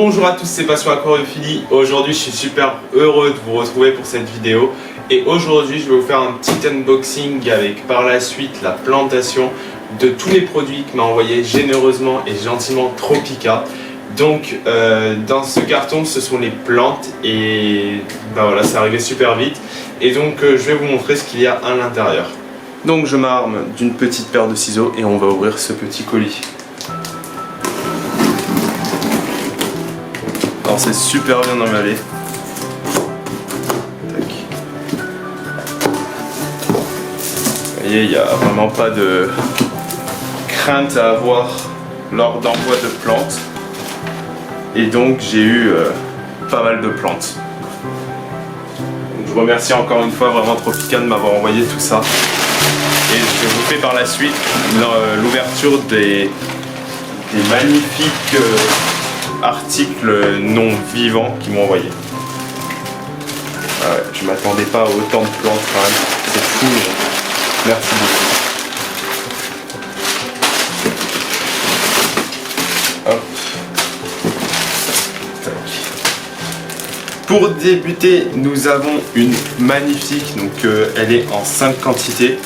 Bonjour à tous, c'est Passion Aquariophilie. Aujourd'hui je suis super heureux de vous retrouver pour cette vidéo. Et aujourd'hui je vais vous faire un petit unboxing avec par la suite la plantation de tous les produits que m'a envoyé généreusement et gentiment Tropica. Donc dans ce carton ce sont les plantes et voilà, c'est arrivé super vite. Et donc je vais vous montrer ce qu'il y a à l'intérieur. Donc je m'arme d'une petite paire de ciseaux et on va ouvrir ce petit colis. Alors c'est super bien emballé. Tac. Vous voyez, il n'y a vraiment pas de crainte à avoir lors d'envoi de plantes. Et donc j'ai eu pas mal de plantes. Donc, je remercie encore une fois vraiment Tropica de m'avoir envoyé tout ça. Et je vous fais par la suite l'ouverture des magnifiques articles non vivants qu'ils m'ont envoyé. Ah ouais, je m'attendais pas à autant de plantes quand même. C'est fou. Merci beaucoup. Hop. Pour débuter, nous avons une magnifique, donc elle est en 5 quantités.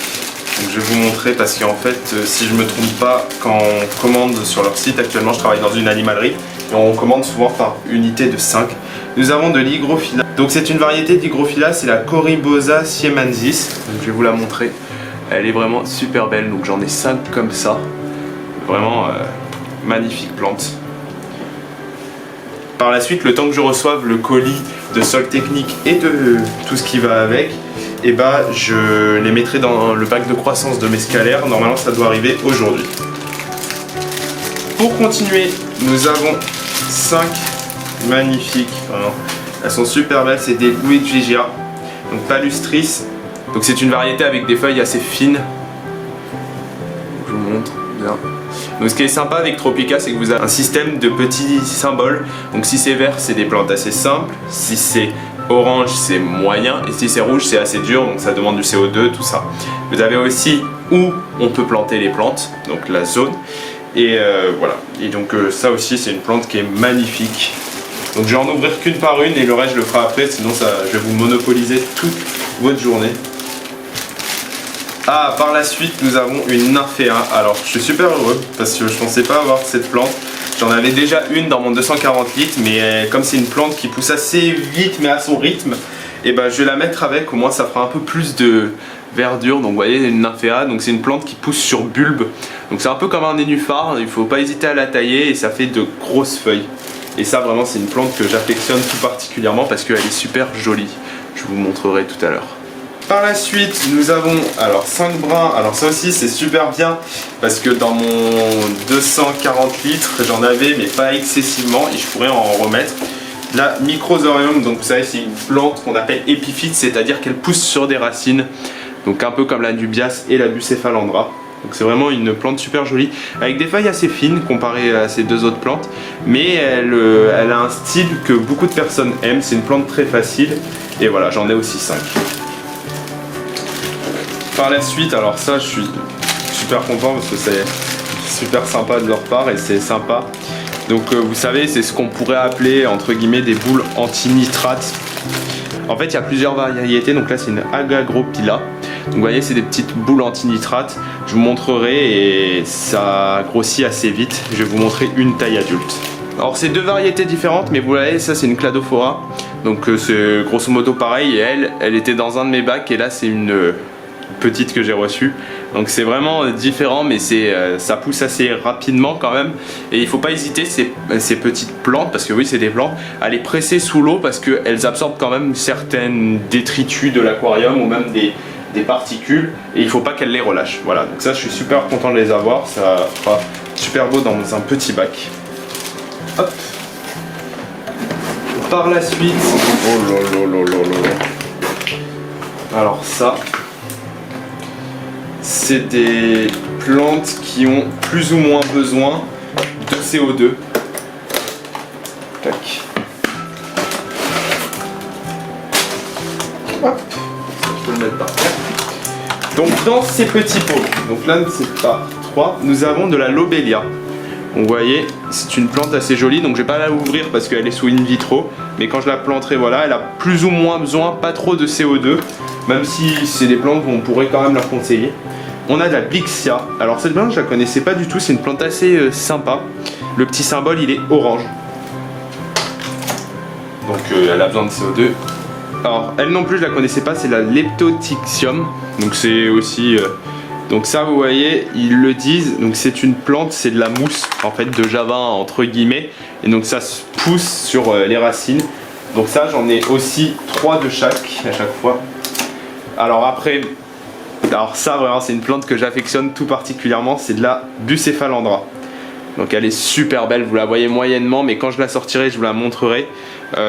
Donc, je vais vous montrer parce qu'en fait, si je ne me trompe pas, quand on commande sur leur site, actuellement je travaille dans une animalerie, et on commande souvent par unité de 5. Nous avons de l'hygrophila. Donc c'est une variété d'hygrophila, c'est la Corybosa siemensis. Donc, je vais vous la montrer. Elle est vraiment super belle, donc j'en ai 5 comme ça. Vraiment magnifique plante. Par la suite, le temps que je reçoive le colis de Sol Technique et de tout ce qui va avec, et bah je les mettrai dans le pack de croissance de mes scalaires. Normalement ça doit arriver aujourd'hui. Pour continuer, nous avons 5 magnifiques, vraiment. Elles sont super belles, c'est des Luigia, donc Palustris. Donc c'est une variété avec des feuilles assez fines. Je vous montre bien. Donc ce qui est sympa avec Tropica, c'est que vous avez un système de petits symboles. Donc si c'est vert, c'est des plantes assez simples. Si c'est orange, c'est moyen. Et si c'est rouge, c'est assez dur, donc ça demande du CO2, tout ça. Vous avez aussi où on peut planter les plantes, donc la zone. Et voilà. Et donc ça aussi, c'est une plante qui est magnifique. Donc je vais en ouvrir qu'une par une et le reste je le ferai après, sinon je vais vous monopoliser toute votre journée. Ah, par la suite, nous avons une nymphéa. Alors, je suis super heureux parce que je pensais pas avoir cette plante. J'en avais déjà une dans mon 240 litres, mais comme c'est une plante qui pousse assez vite, mais à son rythme, et ben, je vais la mettre avec. Au moins, ça fera un peu plus de verdure. Donc, vous voyez, une nymphéa. Donc, c'est une plante qui pousse sur bulbe. Donc, c'est un peu comme un nénuphar. Il faut pas hésiter à la tailler et ça fait de grosses feuilles. Et ça, vraiment, c'est une plante que j'affectionne tout particulièrement parce qu'elle est super jolie. Je vous montrerai tout à l'heure. Par la suite, nous avons alors 5 brins. Alors ça aussi c'est super bien parce que dans mon 240 litres j'en avais mais pas excessivement et je pourrais en remettre. La Microsorium, donc vous savez c'est une plante qu'on appelle épiphyte, c'est-à-dire qu'elle pousse sur des racines. Donc un peu comme la Nubias et la Bucephalandra. Donc c'est vraiment une plante super jolie avec des feuilles assez fines comparées à ces deux autres plantes. Mais elle a un style que beaucoup de personnes aiment, c'est une plante très facile. Et voilà, j'en ai aussi 5. Par la suite, alors ça je suis super content parce que c'est super sympa de leur part et c'est sympa. Donc vous savez, c'est ce qu'on pourrait appeler entre guillemets des boules anti-nitrate. En fait il y a plusieurs variétés, donc là c'est une Agagropila. Donc vous voyez c'est des petites boules anti-nitrate. Je vous montrerai et ça grossit assez vite. Je vais vous montrer une taille adulte. Alors c'est deux variétés différentes, mais vous voyez ça c'est une Cladophora. Donc c'est grosso modo pareil et elle était dans un de mes bacs et là c'est une petite que j'ai reçue. Donc c'est vraiment différent mais ça pousse assez rapidement quand même et il faut pas hésiter ces petites plantes, parce que oui c'est des plantes, à les presser sous l'eau parce qu'elles absorbent quand même certaines détritus de l'aquarium ou même des particules et il faut pas qu'elles les relâchent. Voilà, donc ça je suis super content de les avoir, ça fera super beau dans un petit bac. Hop. Par la suite, oh là là là là là. Alors ça c'est des plantes qui ont plus ou moins besoin de CO2. Tac. Hop. Je peux le mettre par terre. Donc dans ces petits pots, donc là c'est par 3, nous avons de la lobelia. Donc vous voyez, c'est une plante assez jolie, donc je vais pas la ouvrir parce qu'elle est sous in vitro. Mais quand je la planterai, voilà, elle a plus ou moins besoin, pas trop de CO2. Même si c'est des plantes qu'on pourrait quand même leur conseiller. On a de la Blixia. Alors cette plante, je la connaissais pas du tout, c'est une plante assez sympa. Le petit symbole, il est orange. Donc elle a besoin de CO2. Alors elle non plus, je la connaissais pas, c'est la Leptotixium. Donc c'est aussi... Donc ça vous voyez, ils le disent, donc c'est une plante, c'est de la mousse en fait de java entre guillemets. Et donc ça se pousse sur les racines. Donc ça j'en ai aussi 3 de chaque à chaque fois. Alors après, alors ça vraiment c'est une plante que j'affectionne tout particulièrement, c'est de la Bucephalandra. Donc elle est super belle, vous la voyez moyennement, mais quand je la sortirai je vous la montrerai.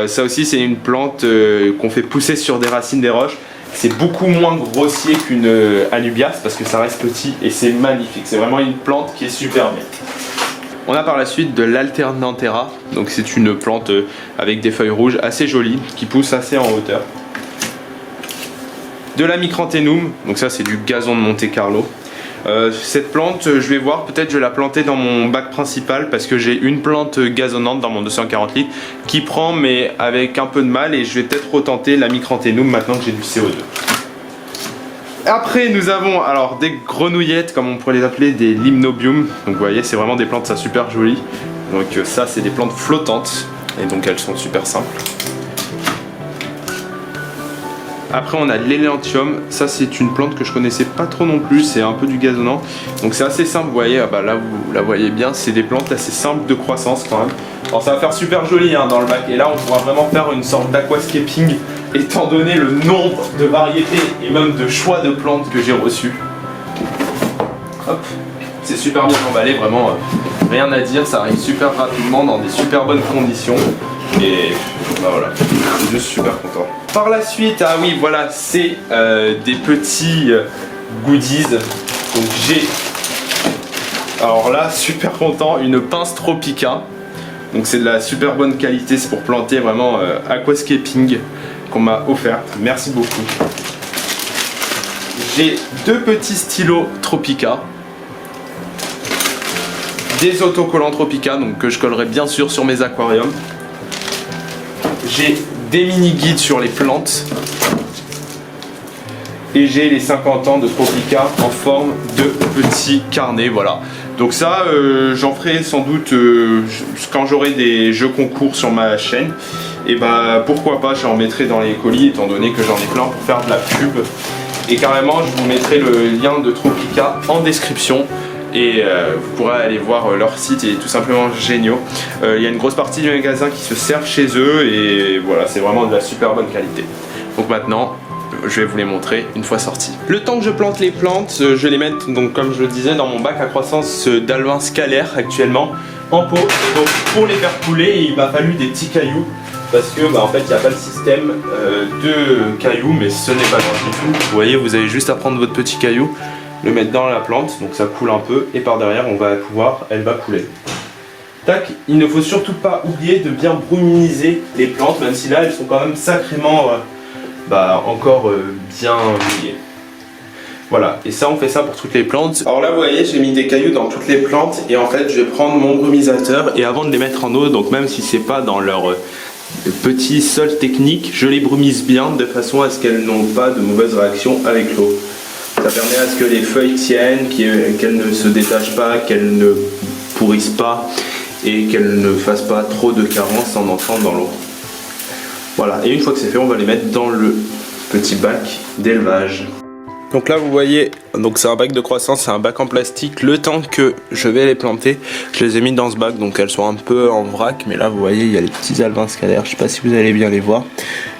Ça aussi c'est une plante qu'on fait pousser sur des racines des roches. C'est beaucoup moins grossier qu'une Anubias parce que ça reste petit et c'est magnifique. C'est vraiment une plante qui est super belle. On a par la suite de l'Alternanthera. Donc c'est une plante avec des feuilles rouges assez jolies qui pousse assez en hauteur. De la Micranthenum. Donc ça c'est du gazon de Monte Carlo. Cette plante, je vais voir, peut-être je vais la planter dans mon bac principal parce que j'ai une plante gazonnante dans mon 240 litres qui prend mais avec un peu de mal et je vais peut-être retenter la Micranthenum maintenant que j'ai du CO2. Après nous avons alors des grenouillettes comme on pourrait les appeler, des Limnobium. Donc vous voyez c'est vraiment des plantes ça super jolies. Donc ça c'est des plantes flottantes et donc elles sont super simples. Après on a l'Elantium, ça c'est une plante que je connaissais pas trop non plus, c'est un peu du gazonnant. Donc c'est assez simple, vous voyez, ah bah là vous la voyez bien, c'est des plantes assez simples de croissance quand même. Alors ça va faire super joli hein, dans le bac et là on pourra vraiment faire une sorte d'aquascaping étant donné le nombre de variétés et même de choix de plantes que j'ai reçus. Hop, c'est super bien emballé, vraiment rien à dire, ça arrive super rapidement dans des super bonnes conditions. Et bah voilà, je suis juste super content. Par la suite, ah oui voilà, c'est des petits goodies. Donc j'ai, alors là, super content, une pince Tropica. Donc c'est de la super bonne qualité, c'est pour planter vraiment aquascaping qu'on m'a offert. Merci beaucoup. J'ai 2 petits stylos Tropica. Des autocollants Tropica, donc que je collerai bien sûr sur mes aquariums. J'ai des mini guides sur les plantes et j'ai les 50 ans de Tropica en forme de petits carnets, voilà. Donc ça j'en ferai sans doute quand j'aurai des jeux concours sur ma chaîne et bah pourquoi pas j'en mettrai dans les colis étant donné que j'en ai plein pour faire de la pub et carrément je vous mettrai le lien de Tropica en description. Et vous pourrez aller voir leur site, il est tout simplement génial. Il y a une grosse partie du magasin qui se sert chez eux et voilà, c'est vraiment de la super bonne qualité. Donc maintenant, je vais vous les montrer une fois sortis. Le temps que je plante les plantes, je vais les mettre, donc comme je le disais, dans mon bac à croissance d'Alvin scalaire actuellement en pot. Donc pour les faire couler, il m'a fallu des petits cailloux parce que bah, en fait il n'y a pas le système de cailloux, mais ce n'est pas grave du tout. Vous voyez, vous avez juste à prendre votre petit caillou, le mettre dans la plante, donc ça coule un peu, et par derrière elle va couler. Tac, il ne faut surtout pas oublier de bien bruminiser les plantes, même si là elles sont quand même sacrément encore bien mouillées. Voilà, et ça on fait ça pour toutes les plantes. Alors là vous voyez, j'ai mis des cailloux dans toutes les plantes, et en fait je vais prendre mon brumisateur, et avant de les mettre en eau, donc même si c'est pas dans leur petit sol technique, je les brumise bien de façon à ce qu'elles n'ont pas de mauvaise réaction avec l'eau. Ça permet à ce que les feuilles tiennent, qu'elles ne se détachent pas, qu'elles ne pourrissent pas et qu'elles ne fassent pas trop de carences en entrant dans l'eau. Voilà, et une fois que c'est fait, on va les mettre dans le petit bac d'élevage. Donc là vous voyez, donc c'est un bac de croissance, c'est un bac en plastique. Le temps que je vais les planter, je les ai mis dans ce bac, donc elles sont un peu en vrac. Mais là vous voyez, il y a les petits Alvin scalaires, je sais pas si vous allez bien les voir.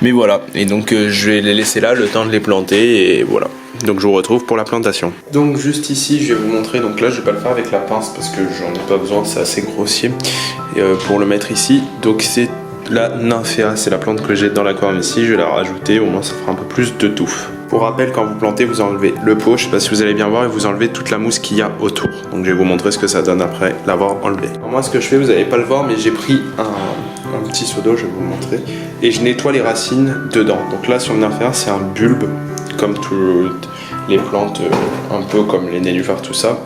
Mais voilà, et donc je vais les laisser là le temps de les planter et voilà. Donc je vous retrouve pour la plantation. Donc juste ici je vais vous montrer, donc là je vais pas le faire avec la pince parce que j'en ai pas besoin, c'est assez grossier. Et pour le mettre ici, donc c'est la Nymphéa, c'est la plante que j'ai dans l'aquarium ici, je vais la rajouter, au moins ça fera un peu plus de touffe. Pour rappel, quand vous plantez, vous enlevez le pot, je sais pas si vous allez bien voir, et vous enlevez toute la mousse qu'il y a autour. Donc je vais vous montrer ce que ça donne après l'avoir enlevé. Alors moi ce que je fais, vous n'allez pas le voir, mais j'ai pris un petit seau d'eau, je vais vous montrer, et je nettoie les racines dedans. Donc là sur le Nymphéa, c'est un bulbe, comme toutes les plantes un peu comme les nénuphars, tout ça.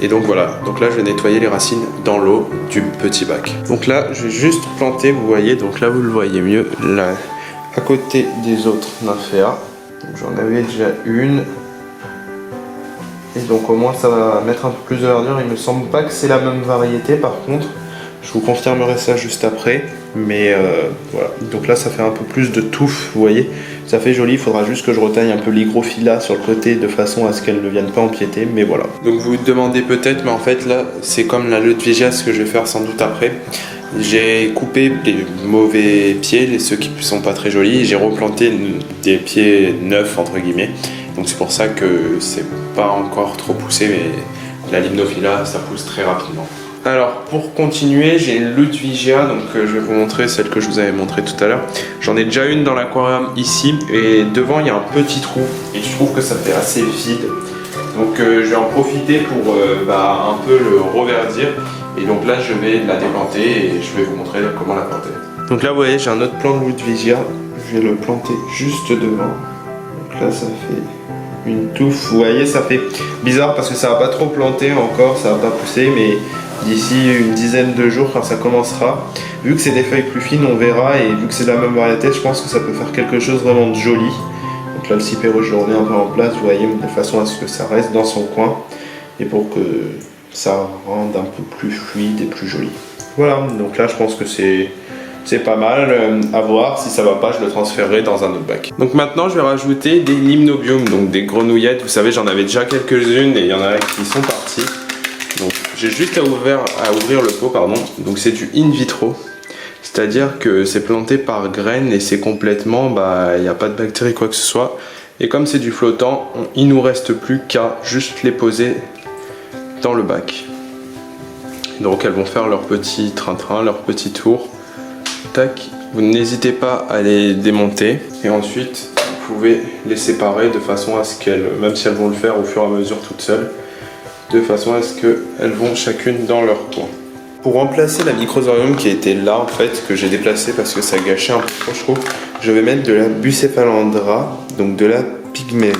Et donc voilà, donc là je vais nettoyer les racines dans l'eau du petit bac. Donc là je vais juste planter, vous voyez, donc là vous le voyez mieux, là, à côté des autres nymphéas. J'en avais déjà une. Et donc au moins ça va mettre un peu plus de verdure. Il me semble pas que c'est la même variété par contre. Je vous confirmerai ça juste après. Mais voilà. Donc là ça fait un peu plus de touffe, vous voyez. Ça fait joli, il faudra juste que je retaille un peu l'hygrophila sur le côté de façon à ce qu'elle ne vienne pas empiéter. Mais voilà. Donc vous vous demandez peut-être, mais en fait là c'est comme la Ludwigia, ce que je vais faire sans doute après. J'ai coupé les mauvais pieds, ceux qui ne sont pas très jolis. J'ai replanté des pieds neufs entre guillemets. Donc c'est pour ça que c'est pas encore trop poussé, mais la Limnophila ça pousse très rapidement. Alors pour continuer, j'ai une Ludwigia, donc je vais vous montrer celle que je vous avais montré tout à l'heure. J'en ai déjà une dans l'aquarium ici, et devant il y a un petit trou, et je trouve que ça fait assez vide. Donc je vais en profiter pour un peu le reverdir. Et donc là je vais la déplanter et je vais vous montrer comment la planter. Donc là vous voyez, j'ai un autre plant de Ludwigia, je vais le planter juste devant. Donc là ça fait une touffe, vous voyez, ça fait bizarre parce que ça va pas trop planter encore, ça va pas pousser, mais d'ici une dizaine de jours quand ça commencera, vu que c'est des feuilles plus fines on verra, et vu que c'est de la même variété, je pense que ça peut faire quelque chose vraiment de joli. Donc là le cypéro je le remets un peu en place, vous voyez, de façon à ce que ça reste dans son coin et pour que ça rende un peu plus fluide et plus joli. Voilà, donc là je pense que c'est pas mal. À voir, si ça va pas je le transférerai dans un autre bac. Donc maintenant je vais rajouter des limnobiomes, donc des grenouillettes. Vous savez, j'en avais déjà quelques-unes et il y en a qui sont parties. Donc j'ai juste à ouvrir le pot, pardon. Donc c'est du in vitro, c'est à dire que c'est planté par graines et c'est complètement, il n'y a pas de bactéries quoi que ce soit. Et comme c'est du flottant, il nous reste plus qu'à juste les poser dans le bac. Donc elles vont faire leur petit train-train, leur petit tour. Tac, vous n'hésitez pas à les démonter et ensuite vous pouvez les séparer de façon à ce qu'elles, même si elles vont le faire au fur et à mesure toutes seules, de façon à ce qu'elles vont chacune dans leur coin. Pour remplacer la microsorium qui était là en fait, que j'ai déplacé parce que ça gâchait un peu trop je trouve, je vais mettre de la Bucephalandra, donc de la pygmée.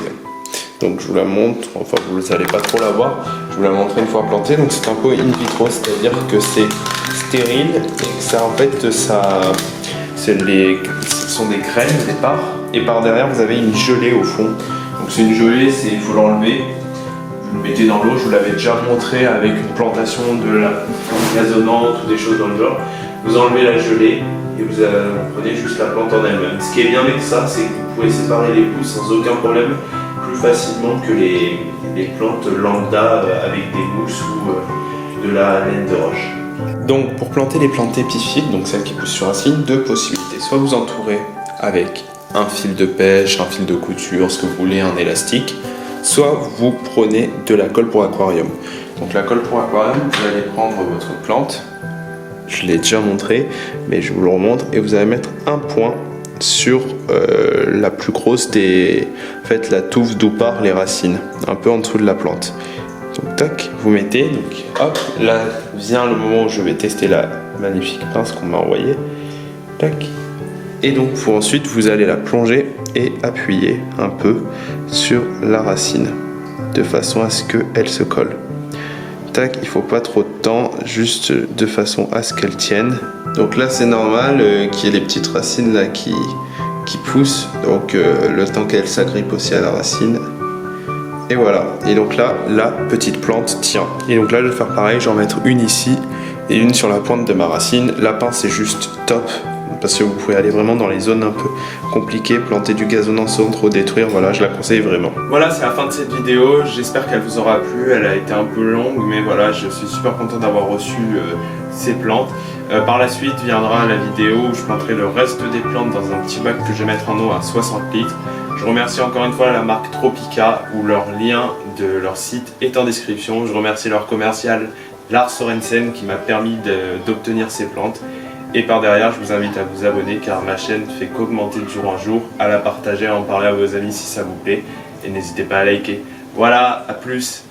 Donc je vous la montre, enfin vous n'allez pas trop la voir, je vous la montrer une fois plantée. Donc c'est un pot in vitro, c'est-à-dire que c'est stérile et que ça en fait ce sont des graines au départ et par derrière vous avez une gelée au fond. Donc c'est une gelée, il faut l'enlever, vous le mettez dans l'eau, je vous l'avais déjà montré avec une plantation de la plante gazonnante ou des choses dans le genre. Vous enlevez la gelée et vous prenez juste la plante en elle-même. Ce qui est bien avec ça, c'est que vous pouvez séparer les pousses sans aucun problème, plus facilement que les plantes lambda avec des mousses ou de la laine de roche. Donc pour planter les plantes épiphytes, donc celles qui poussent sur racines, deux possibilités. Soit vous entourez avec un fil de pêche, un fil de couture, ce que vous voulez, un élastique, soit vous prenez de la colle pour aquarium. Donc la colle pour aquarium, vous allez prendre votre plante, je l'ai déjà montré, mais je vous le remontre, et vous allez mettre un point sur la plus grosse des... En fait, la touffe d'où partent les racines, un peu en dessous de la plante. Donc tac, vous mettez, donc hop, là vient le moment où je vais tester la magnifique pince qu'on m'a envoyée. Tac. Et donc ensuite vous allez la plonger et appuyer un peu sur la racine de façon à ce qu'elle se colle. Tac, il faut pas trop de temps, juste de façon à ce qu'elle tienne. Donc là c'est normal qu'il y ait les petites racines là qui poussent, donc le temps qu'elle s'agrippe aussi à la racine. Et voilà, et donc là, la petite plante tient. Et donc là je vais faire pareil, je vais en mettre une ici et une sur la pointe de ma racine. La pince est juste top, parce que vous pouvez aller vraiment dans les zones un peu compliquées, planter du gazonnant sans trop détruire, voilà, je la conseille vraiment. Voilà, c'est la fin de cette vidéo, j'espère qu'elle vous aura plu, elle a été un peu longue, mais voilà, je suis super content d'avoir reçu ces plantes. Par la suite viendra la vidéo où je planterai le reste des plantes dans un petit bac que je vais mettre en eau à 60 litres. Je remercie encore une fois la marque Tropica, où leur lien de leur site est en description. Je remercie leur commercial Lars Sorensen qui m'a permis d'obtenir ces plantes. Et par derrière, je vous invite à vous abonner car ma chaîne fait qu'augmenter de jour en jour, à la partager, à en parler à vos amis si ça vous plaît. Et n'hésitez pas à liker. Voilà, à plus!